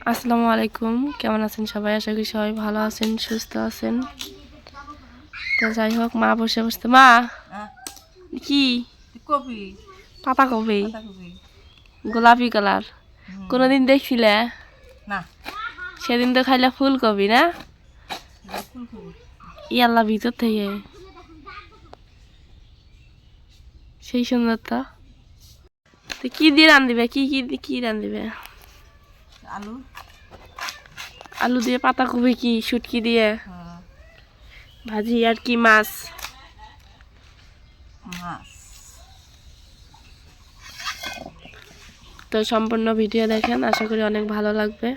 আসসালামু আলাইকুম, কেমন আছেন সবাই? আশা করি সবাই ভালো আছেন, সুস্থ আছেন। তো যাই হোক, মা বসে বসতে মা কি কপি পাতা কবে পাতাকপি গোলাপি কালার কোনোদিন দেখছিলে? না সেদিন তো খাইলে ফুলকপি না? ফুলকপি ইয়াল্লা ভিতর থেকে সেই সুন্দর তো। তো কি দিয়ে রান্ধিবে? কি রান্ধিবে? আলু আলু দিয়ে পাতাকপি কি শুটকি দিয়ে ভাজি আর কি মাছ? মাছ। তো সম্পূর্ণ ভিডিও দেখেন, আশা করি অনেক ভালো লাগবে।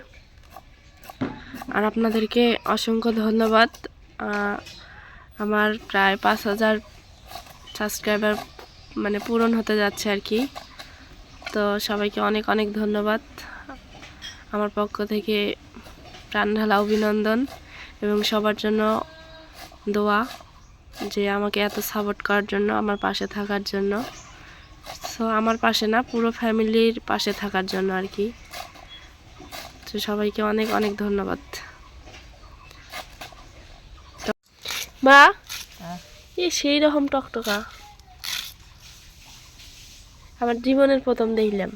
আর আপনাদেরকে অসংখ্য ধন্যবাদ। আমার প্রায় 5,000 সাবস্ক্রাইবার মানে পূরণ হতে যাচ্ছে আর কি। তো সবাইকে অনেক অনেক ধন্যবাদ আমার পক্ষ থেকে, প্রাণ ঢালা অভিনন্দন এবং সবার জন্য দোয়া যে আমাকে এত সাপোর্ট করার জন্য, আমার পাশে থাকার জন্য। সো আমার পাশে না, পুরো ফ্যামিলির পাশে থাকার জন্য আর কি। তো সবাইকে অনেক অনেক ধন্যবাদ। মা এ সেই রকম টকটকা আমার জীবনের প্রথম দেখলাম।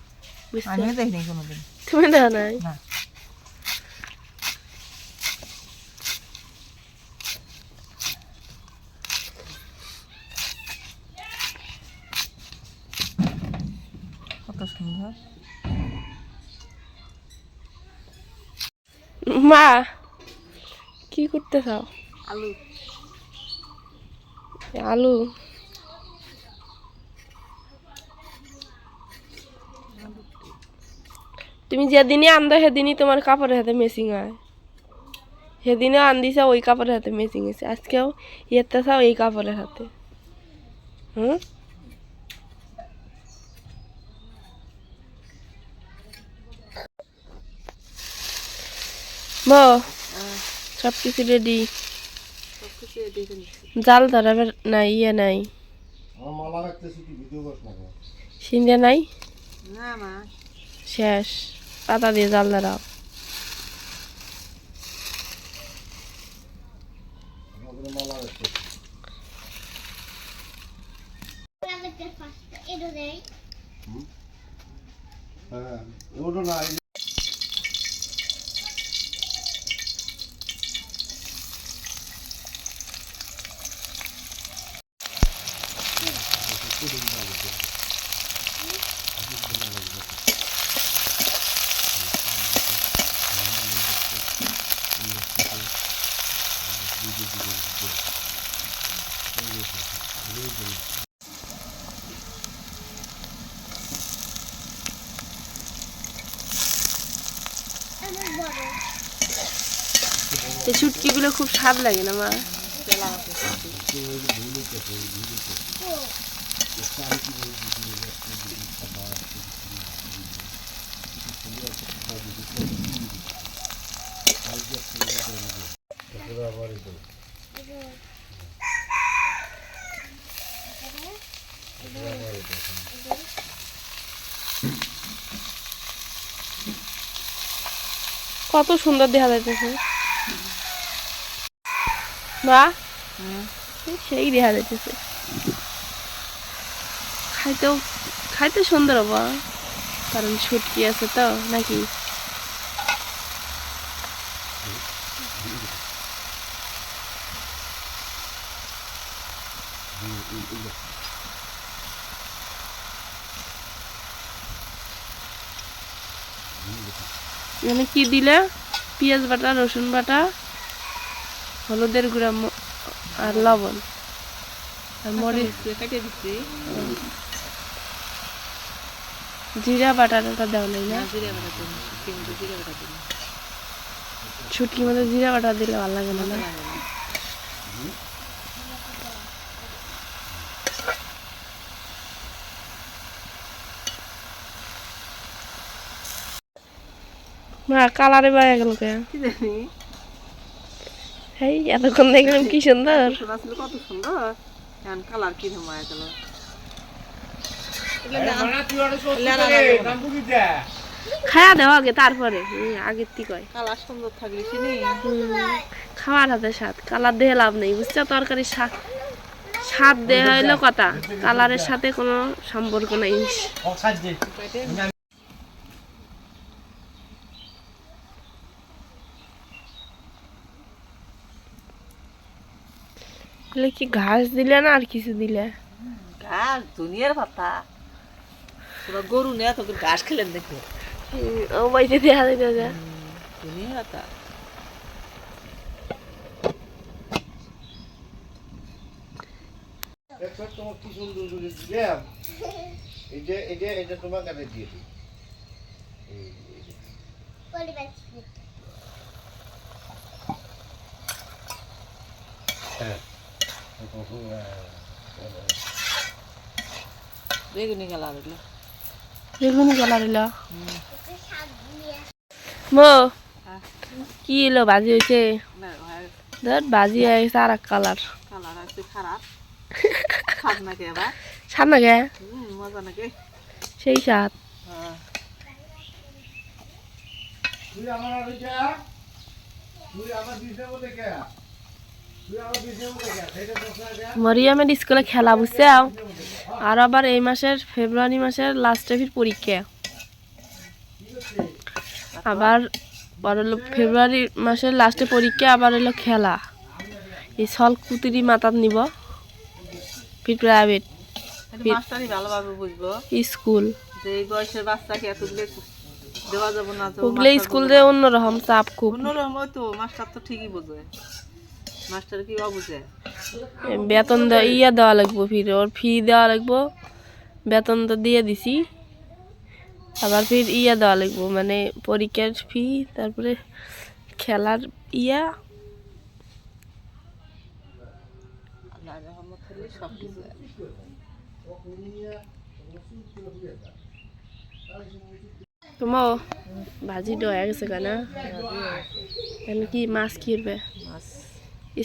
আমিও দেখিনি কোনোদিন। তুমি দেখো নাই? না কত সুন্দর। মা কি করতে চাও? আলু আলু তুমি যেদিনই আনদো সেদিনই তোমার কাপড়ের হাতে মেসিং হয়। সেদিনও আন্দিছা ওই কাপড়ের হাতে মেসিং হয়েছে, আজকেও ইয়েতে চাও এই কাপড়ের হাতে। হুম মো সব কিছু রেডি? জাল ধরাবার নাই, ইয়ে নাই, সিন্ধে নাই, না মা শেষ। পাতা দিয়ে জাল ধরাও। এই শুটকিগুলো খুব স্বাদ লাগে না মা? কত সুন্দর দেখা যাইতেছে মা, সেই দেখা যাইতেছে। খাইতেও খাইতে সুন্দর হবো, কারণ শুটকি আছে তো নাকি? মানে কি দিলে? পেঁয়াজ বাটা, রসুন বাটা, হলুদের গুঁড়া আর লবণ আর মরিচ, জিরা বাটাটা দেওয়া নেই না? শুটকির মধ্যে জিরা বাটা দিলে ভালো লাগে না? না মা কালারে বাইরে গেল কে জানি এই এতক্ষণ দেখলাম কি সুন্দর। কত সুন্দর এখন কালার কি হয়ে গেল। খায়া দেওয়া আগে তারপরে আগের তি কয় কালার সুন্দর থাকলে চিনি খাওয়ার হাতে স্বাদ কালার দিয়ে লাভ নেই বুঝছো তরকারি স্বাদ দেওয়া হইলো কথা কালারের সাথে কোনো সম্পর্ক নাই কি ঘাস দিলে না আর কিছু দিলে ঘাস দুনিয়ার পাতা পুরো গরু নিয়ে তো ঘাস খেলেন দেখো ও বাইতে দেওয়া যায় দুনিয়ার পাতা তোমার কি সুন্দর করে দিলাম এটা তোমার কাছে দিয়ে দিই বেগুনি কালার হইলো বেগুনি কালার হইলো মো কি এলো ভাজি হয়েছে ধর ভাজি হয়েছে আর এক কালার কালার আছে খারাপ স্বাদ নাকি আবার স্বাদ না গে মজা নাকি সেই স্বাদ তুই আমার আর তুই আমার দিশে মধ্যে কে তুই আমার দিশে মধ্যে কে সেটা বসা যা মরিয়ামের স্কুলে খেলা বুঝছে আর আবার এই মাসের ফেব্রুয়ারি মাসের লাস্টে ফির পরীক্ষা আবার ফেব্রুয়ারি মাসের লাস্টে পরীক্ষা আবার এলো খেলা এই সল কুতিরি মাতাত নিব ফির প্রাইভেট মাস্টারই ভালোভাবে বুঝবো স্কুল যে এই বয়সের বাচ্চাকে এতগুলো দেওয়া যাবে না তো ওগুলো স্কুল যে অন্যরকম চাপ খুব অন্যরকম হয়তো মাস্টার তো ঠিকই বোঝে মাস্টার কি অবুঝে বেতন দেওয়া লাগবো ফির ওর ফি দেওয়া লাগবো বেতন তো দিয়ে দিছি আবার ফির দেওয়া লাগবো মানে পরীক্ষার ফি তারপরে খেলার আল্লাহ রহমত হলে সব কিছু তোমার ভাজি হয়ে গেছে কেনা কেন কি মাছ কিনবে মাছ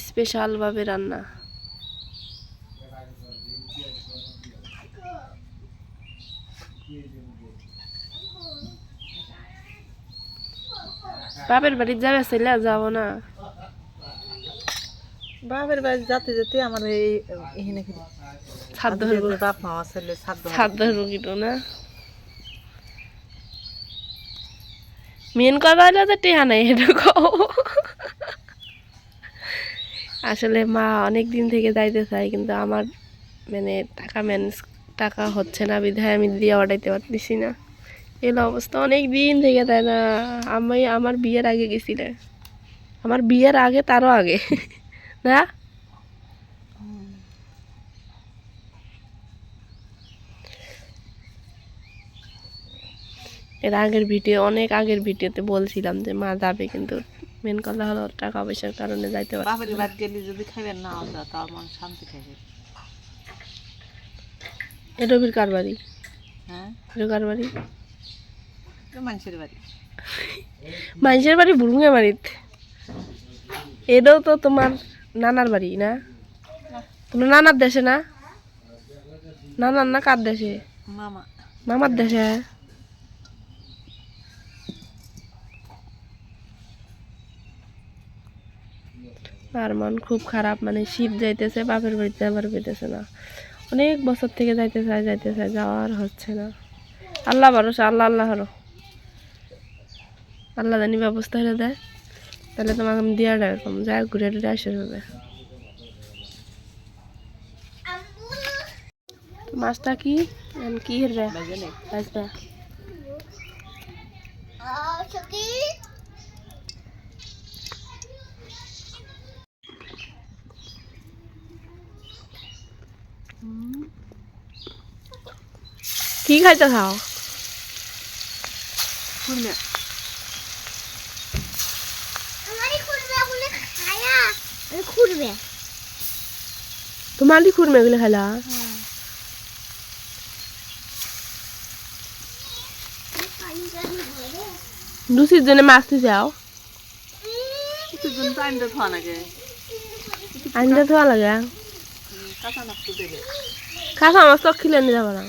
স্পেশাল ভাবে রান্না বাপের বাড়ি যাবে ছেলে যাবো না বাপের বাড়ি যেতে যেতে আমার এখানে ছাদ বাপ মামা ছেলে ছাদ রুগীটো না মেন কথা হলো যে টেহা নাই এটুকু আসলে মা অনেক দিন থেকে যাইতে চাই কিন্তু আমার মানে টাকা হচ্ছে না বিধায় আমি দিয়ে অর্ডাইতে পারতেছি না এলো অবস্থা অনেক দিন থেকে তাই না আমি আমার বিয়ের আগে গেছিলে আমার বিয়ের আগে তারও আগে না এর আগের অনেক আগের ভিডিওতে বলছিলাম যে মা যাবে কিন্তু মেন কথা হলো টাকা পয়সার কারণে যাইতে পারে বাপের বাড়ি গেলে যদি খাইবেন না আমরা তার মন শান্তি থাকে এডবির কার বাড়ি হ্যাঁ কার বাড়ি মানুষের বাড়ি মানুষের বাড়ি বুড়ুঙ্গে বাড়িতে এটাও তো তোমার নানার বাড়ি না তোমার নানার দেশে না নানার না কার দেশে মামা মামার দেশে আর মন খুব খারাপ মানে শীত যাইতেছে বাপের বাড়িতে যাবার পেতেছে না অনেক বছর থেকে যাইতে চাই যাওয়ার হচ্ছে না আল্লাহ ভরসা আল্লাহ হলো আল্লাহ জানি ব্যবস্থা হলে দেয় তাহলে তোমাকে আমি দিয়ে রাখলাম যাই ঘুরে টুরে আসে হবে মাছটা কি কি হেরবে আসবে কি খাইতে খাও খুলনা তোমারই খুরমে গুলো খেলা দুশির জন্য মাছতে যাও কিছুজন তো আইনটা থোয়া নাকি আইনটা থোয়া লাগে কাঁচা মাছ তো দেবে কাঁচা মাছ তো খিলে নিয়ে যাবো না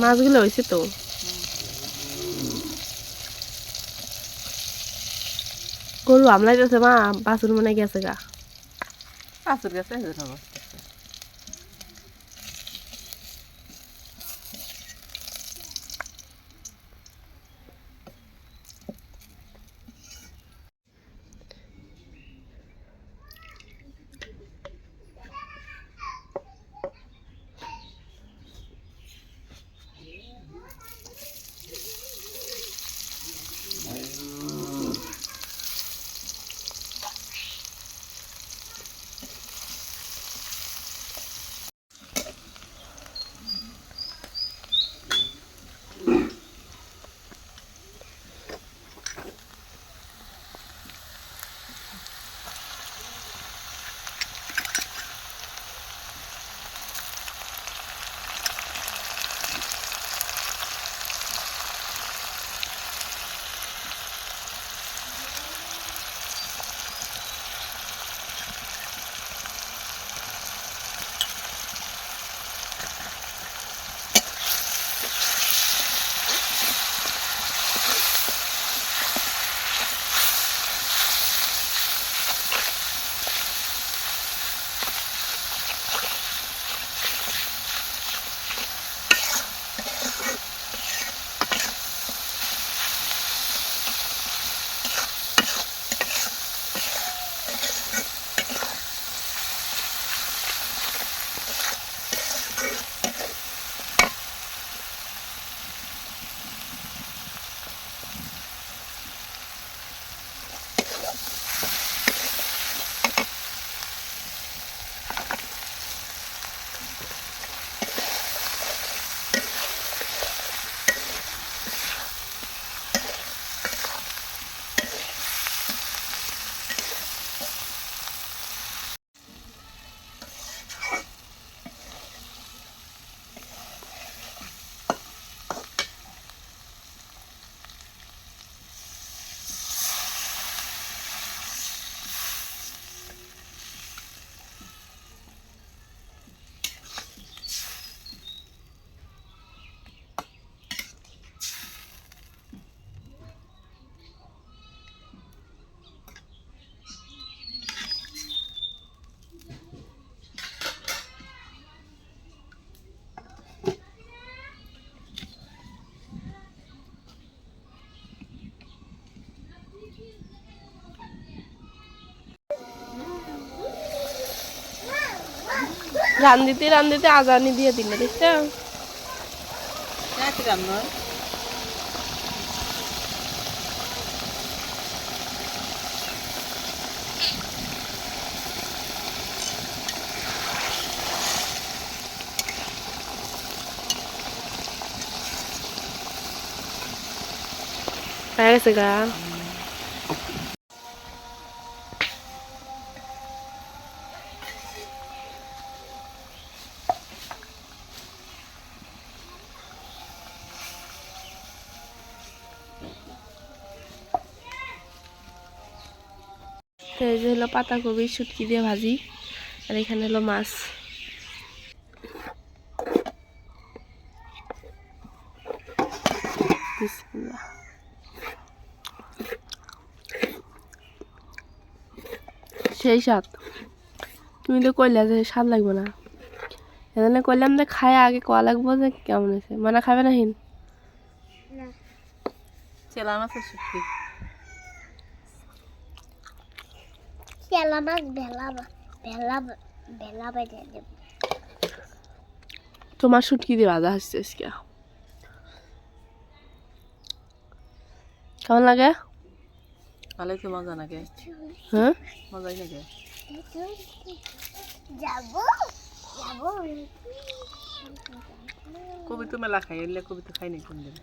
মাছগুলো হয়েছে তো। গরু আমলাই যাচ্ছে মা, বাছুর মনে গেছে গা। পাঁচের গেছে না রান্দিতে রান্দিতে আজানি দিয়ে দিলে, দেখছো? কি রান্না হয়ে গেছে গা। তো এই যে হলো পাতাকপি শুটকি দিয়ে ভাজি, আর এখানে হলো মাছ। বিসমিল্লাহ। সেই স্বাদ। তুমি তো কইলা যে স্বাদ লাগবে না, এখানে কইলাম যে খায় আগে কোয়া লাগবো যে কেমন হয়েছে। মানে খাবে না হিন? চেলা মাছের শুটকি চেলা মাছ ভেলা ভেলা ভেলা বেজে দেব। তোমার শুটকি দিয়ে ভাজা হচ্ছে আজকে। কেমন লাগে? ভালোই তো মজা নাকি? হ্যাঁ, মজাই নাকি? যাব যাব কবি তো মেলা খাই, এলে কবি তো খাই নাই কোনদিন।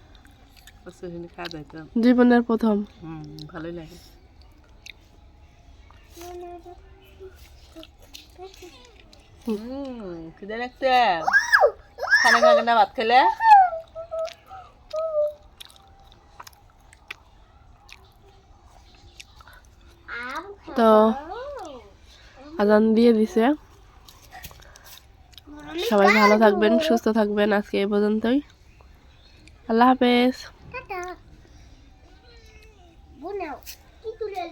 কচুরি খাওয়া যায় তো। জীবনের প্রথম। ভালোই লাগে। খিদে লাগছে, খানা খাবে না ভাত খেলে? তো আজান দিয়ে দিছে। সবাই ভালো থাকবেন, সুস্থ থাকবেন। আজকে এই পর্যন্তই। আল্লাহ হাফেজ। টাটা। বুনাও কি তুলে